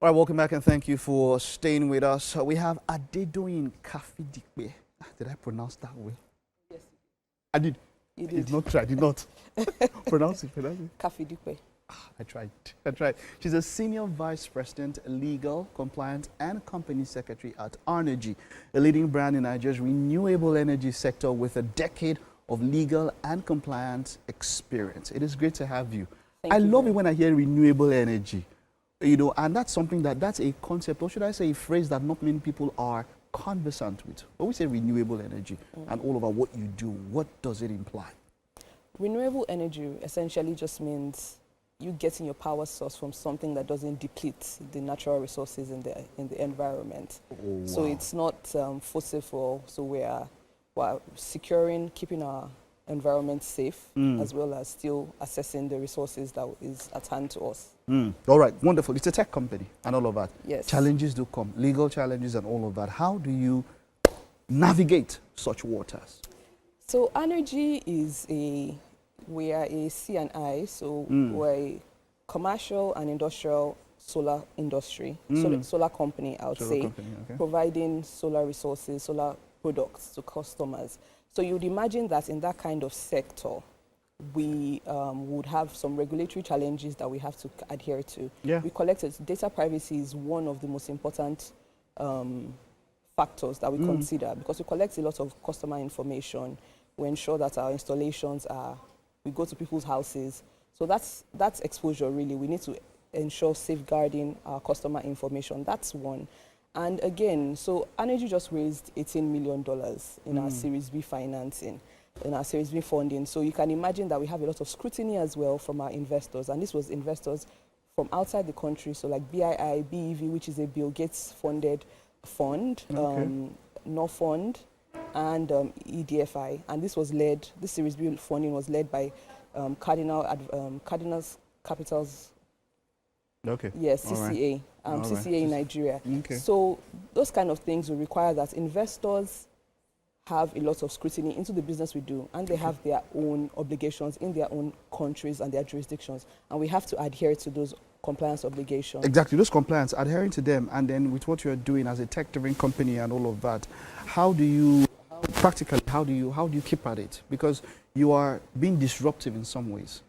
All right, welcome back and thank you for staying with us. We have Adedoyin Kafidipe. Did I pronounce that well? Yes. I did. You did. I did not try. I did not. Pronounce it. Kafidipe. I tried. She's a Senior Vice President, Legal, Compliance and Company Secretary at Adedoyin, a leading brand in Nigeria's renewable energy sector with a decade of legal and compliance experience. It is great to have you. I love it when I hear renewable energy. You know, and that's something that's a concept, or should I say a phrase that not many people are conversant with. When we say renewable energy and all about what you do, what does it imply? Renewable energy essentially just means you getting your power source from something that doesn't deplete the natural resources in the environment. Oh, wow. So it's not fossil fuel, so we're securing, keeping our environment safe, as well as still assessing the resources that is at hand to us. All right, wonderful. It's a tech company and all of that. Yes. Challenges do come, legal challenges and all of that. How do you navigate such waters? So Adedoyin we are a C&I, so we're a commercial and industrial solar industry, solar company, I would say, providing solar resources, solar products to customers. So you'd imagine that in that kind of sector, we would have some regulatory challenges that we have to adhere to. Yeah. We collected data privacy is one of the most important factors that we consider, because we collect a lot of customer information. We ensure that our installations we go to people's houses. So that's exposure really. We need to ensure safeguarding our customer information. That's one. And again, so Adedoyin just raised $18 million in our Series B financing, in our Series B funding. So you can imagine that we have a lot of scrutiny as well from our investors. And this was investors from outside the country, so like BII, BEV, which is a Bill Gates funded fund, NOR Fund, and EDFI. And this Series B funding was led by Cardinals Capitals. Okay. Yes, CCA, CCA in Nigeria. Okay. So those kind of things will require that investors have a lot of scrutiny into the business we do, and they have their own obligations in their own countries and their jurisdictions, and we have to adhere to those compliance obligations. Exactly, those compliance, adhering to them, and then with what you're doing as a tech-driven company and all of that, how do you keep at it? Because you are being disruptive in some ways.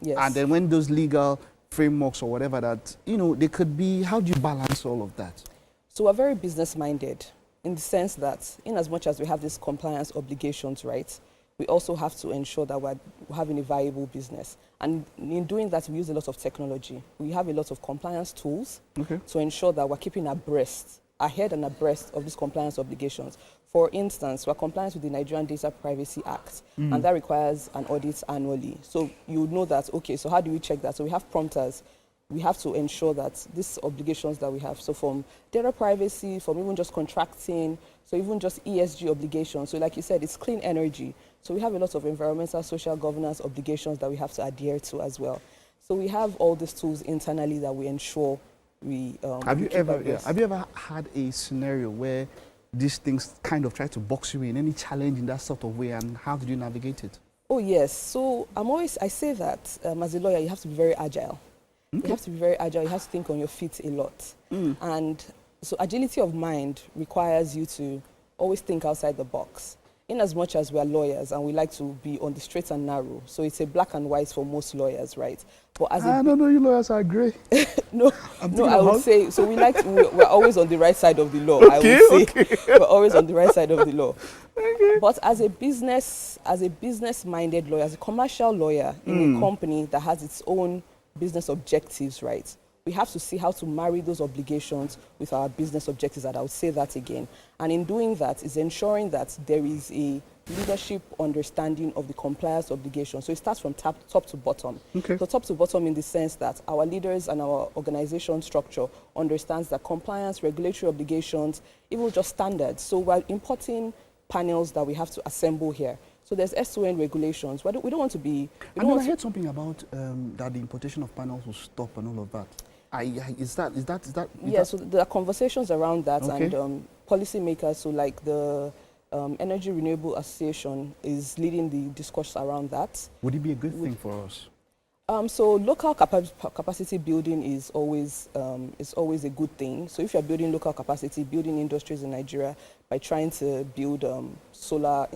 Yes. And then when those legal frameworks or whatever that, you know, they could be, how do you balance all of that? So we're very business-minded in the sense that in as much as we have these compliance obligations, right, we also have to ensure that we're having a viable business. And in doing that, we use a lot of technology. We have a lot of compliance tools to ensure that we're keeping ahead and abreast of these compliance obligations. For instance, we're compliant with the Nigerian Data Privacy Act, and that requires an audit annually. So you would know that, okay, so how do we check that? So we have prompters. We have to ensure that these obligations that we have, so from data privacy, from even just contracting, so even just ESG obligations. So like you said, it's clean energy. So we have a lot of environmental, social governance obligations that we have to adhere to as well. So we have all these tools internally that we ensure we have you ever had a scenario where these things kind of try to box you in, any challenge in that sort of way, and how did you navigate it? Oh yes, so I say that as a lawyer, you have to be very agile. You have to be very agile, you have to think on your feet a lot. And so agility of mind requires you to always think outside the box. In as much as we are lawyers and we like to be on the straight and narrow, so it's a black and white for most lawyers, right? But as I don't know, you lawyers are grey. No, I would say, so we're always on the right side of the law, I would say. We're always on the right side of the law. But as a business-minded lawyer, as a commercial lawyer in a company that has its own business objectives, right? We have to see how to marry those obligations with our business objectives, and I would say that again. And in doing that is ensuring that there is a leadership understanding of the compliance obligation. So it starts from top to bottom. So top to bottom in the sense that our leaders and our organization structure understands that compliance, regulatory obligations, even just standards. So we're importing panels that we have to assemble here. So there's S2N regulations. We don't want to be... I heard something about that the importation of panels will stop and all of that. Is that? Yeah, so there are conversations around that, and policymakers, so like the Energy Renewable Association is leading the discourse around that. Would it be a good thing for us? So local capacity building is always a good thing. So if you're building local capacity, building industries in Nigeria by trying to build solar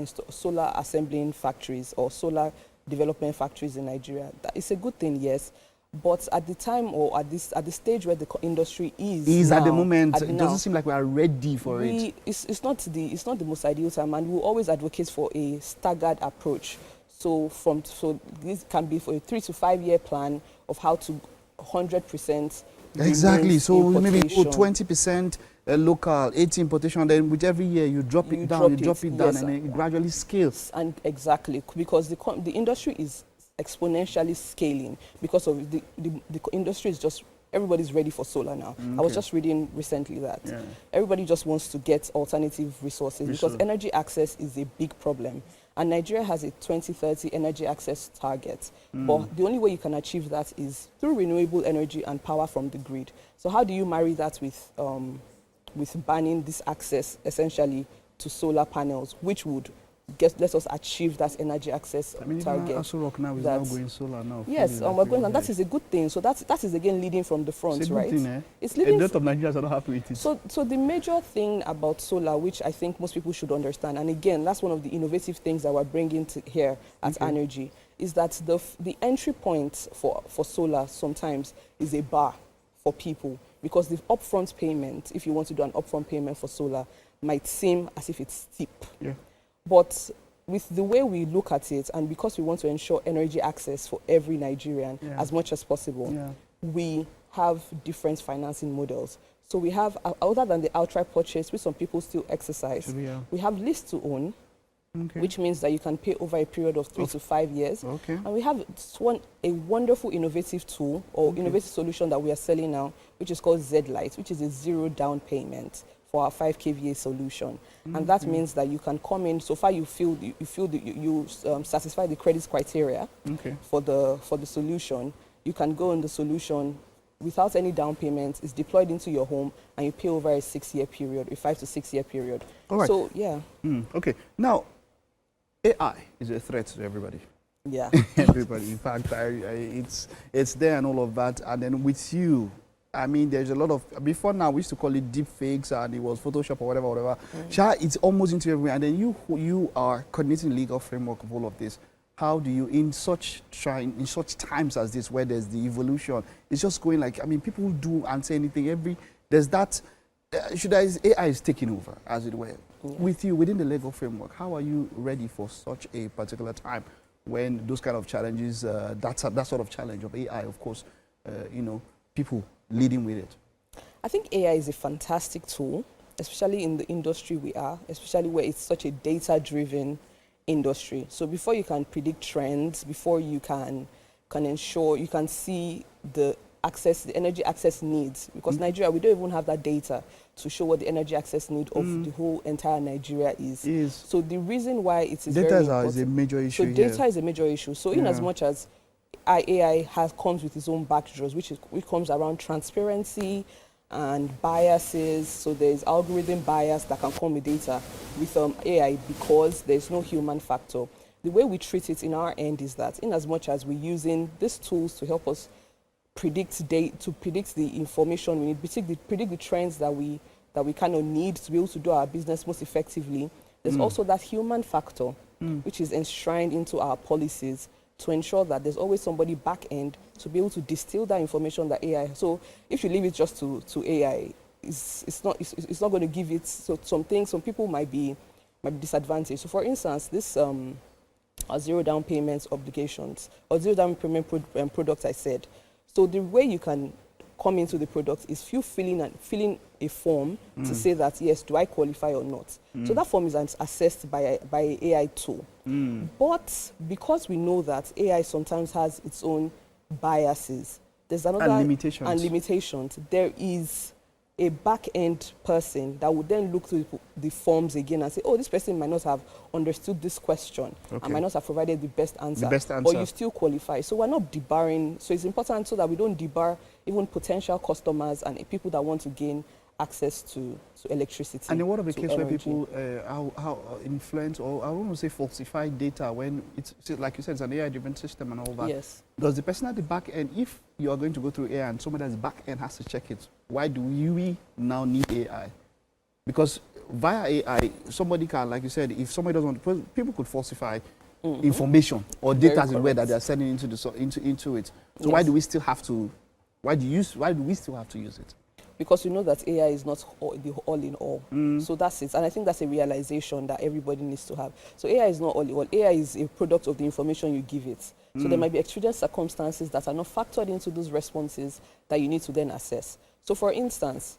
assembling factories or solar development factories in Nigeria, that is a good thing, yes. But at the time or at the stage where the industry is now, at the moment, it doesn't seem like we are ready for it. It's not the most ideal time, and we'll always advocate for a staggered approach. So this can be for a 3 to 5 year plan of how to 100%. Exactly. So maybe 20% local, 80 importation. Then with every year you drop it down, yes, and then it gradually scales. And exactly, because the industry is exponentially scaling because of the industry is just, everybody's ready for solar now. Okay. I was just reading recently that everybody just wants to get alternative resources because energy access is a big problem. And Nigeria has a 2030 energy access target. But the only way you can achieve that is through renewable energy and power from the grid. So how do you marry that with banning this access essentially to solar panels, which would let us achieve that energy access target. Aso Rock now is now going solar now. Yes, we're going, and that is a good thing. So that is again leading from the front, it's a right? Good thing, eh? It's leading. A lot of Nigerians are not happy with it. So the major thing about solar, which I think most people should understand, and again, that's one of the innovative things that we're bringing to here at Energy, is that the entry point for solar sometimes is a bar for people, because the upfront payment, if you want to do an upfront payment for solar, might seem as if it's steep. Yeah. But with the way we look at it, and because we want to ensure energy access for every Nigerian as much as possible, we have different financing models. So we have, other than the outright purchase, which some people still exercise, we have lease to own, which means that you can pay over a period of 3 to 5 years. And we have a wonderful innovative tool or innovative solution that we are selling now, which is called Z-Lite, which is a zero down payment for our 5 kVA solution. And that means that you can come in, so far you satisfy the credit criteria for the solution. You can go in the solution without any down payment. It's deployed into your home, and you pay over a 6-year period, a 5 to 6 year period. All right. So, yeah. Okay. Now, AI is a threat to everybody. Yeah. Everybody. In fact, it's there and all of that. And then with you, I mean, there's a lot of, before now, we used to call it deep fakes and it was Photoshop or whatever. It's almost into everywhere. And then you are coordinating the legal framework of all of this. How do you, in such times as this, where there's the evolution, it's just going like, I mean, people do and say anything. There's that, AI is taking over, as it were. With you, within the legal framework, how are you ready for such a particular time when those kind of challenges, that sort of challenge of AI, of course, people leading with it? I think AI is a fantastic tool, especially in the industry we are, especially where it's such a data-driven industry. So before you can predict trends, before you can ensure, you can see the energy access needs, because Nigeria, we don't even have that data to show what the energy access need of the whole entire Nigeria is. So the reason why it is data is a major issue. So data is a major issue. So in as much as AI comes with its own backdrops, which comes around transparency and biases. So there's algorithm bias that can come with data with AI because there's no human factor. The way we treat it in our end is that in as much as we're using these tools to help us predict the information we need, predict the trends that we kind of need to be able to do our business most effectively, there's also that human factor, which is enshrined into our policies, to ensure that there's always somebody back end to be able to distill that information that AI. So if you leave it just to AI, it's not going to give it. So some people might be disadvantaged. So for instance, this zero down payments obligations or zero down payment products I said. So the way you can come into the product is you filling a form to say that, yes, do I qualify or not? So that form is assessed by an AI tool. But because we know that AI sometimes has its own biases, there's another limitations. There is a back-end person that would then look through the forms again and say, oh, this person might not have understood this question and might not have provided the best answer. But you still qualify. So we're not debarring. So it's important so that we don't debar even potential customers and people that want to gain access to electricity. And then what of the case where energy. people how influence, or I don't want to say falsify data when it's like you said, it's an AI-driven system and all that? Yes. Does the person at the back end, if you are going to go through AI and somebody at the back end has to check it, why do we now need AI? Because via AI, somebody can, like you said, if somebody doesn't want, people could falsify information or data as it were that they are sending into into it. So why do we still have to? Why do we still have to use it? Because we know that AI is not the all in all. So that's it. And I think that's a realization that everybody needs to have. So AI is not all in all. AI is a product of the information you give it. So there might be extreme circumstances that are not factored into those responses that you need to then assess. So for instance,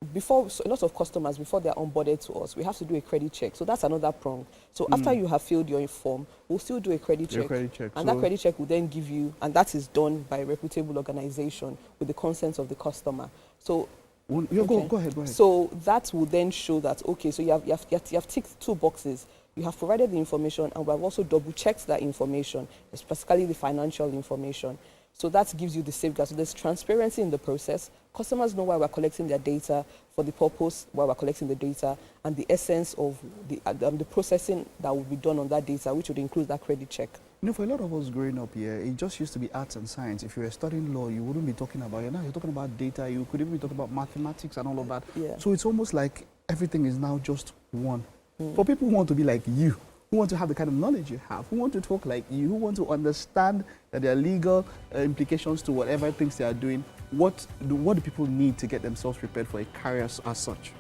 a lot of customers, before they're onboarded to us, we have to do a credit check. So that's another prong. So after you have filled your form, we'll still do a credit check. And that credit check will then give you, and that is done by a reputable organization with the consent of the customer. So go ahead. So that will then show that, okay, so you have ticked 2 boxes. You have provided the information, and we have also double-checked that information, specifically the financial information. So that gives you the safeguard. So there's transparency in the process. Customers know why we're collecting their data, for the purpose why we're collecting the data, and the essence of the processing that will be done on that data, which would include that credit check. You know, for a lot of us growing up here, it just used to be arts and science. If you were studying law, you wouldn't be talking about it. Now you're talking about data. You could even be talking about mathematics and all of that. Yeah. So it's almost like everything is now just one. For people who want to be like you, who want to have the kind of knowledge you have, who want to talk like you, who want to understand that there are legal implications to whatever things they are doing, what do people need to get themselves prepared for a career as such?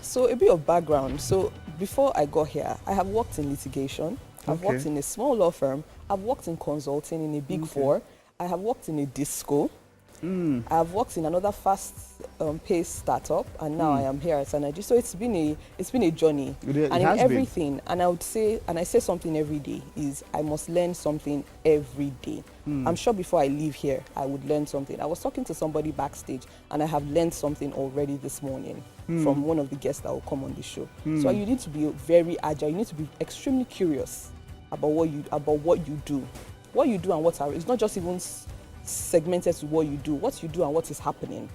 So a bit of background. So before I got here, I have worked in litigation. I've worked in a small law firm. I've worked in consulting in a big 4. I have worked in a disco. I've worked in another fast-paced startup, and now I am here at Energy. So it's been a journey, and in everything. And I would say, and I say something every day, is I must learn something every day. I'm sure before I leave here, I would learn something. I was talking to somebody backstage, and I have learned something already this morning from one of the guests that will come on the show. So you need to be very agile. You need to be extremely curious about what you do. What you do and what are, it's not just even segmented to what you do and what is happening.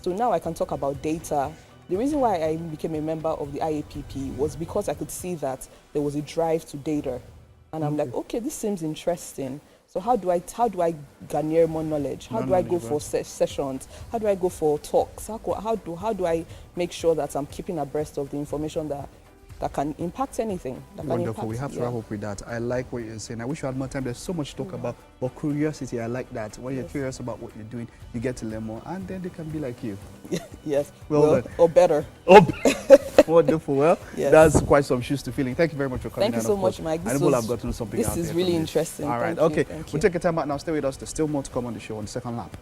So now I can talk about data. The reason why I became a member of the IAPP was because I could see that there was a drive to data, and I'm like, okay, this seems interesting. So how do I garner more knowledge? How do I go for sessions? How do I go for talks? How do I make sure that I'm keeping abreast of the information that can impact anything? Wonderful. We have to wrap up with that. I like what you're saying. I wish you had more time. There's so much to talk about. But curiosity, I like that. When you're curious about what you're doing, you get to learn more, and then they can be like you. Yes. Well done. Or better. Wonderful. Well, that's quite some shoes to fill in. Thank you very much for coming. Thank you so much, Mike. I know I've gotten something. This is really interesting. All right. Okay. We'll take a time out now. Stay with us. There's still more to come on the show on the second lap.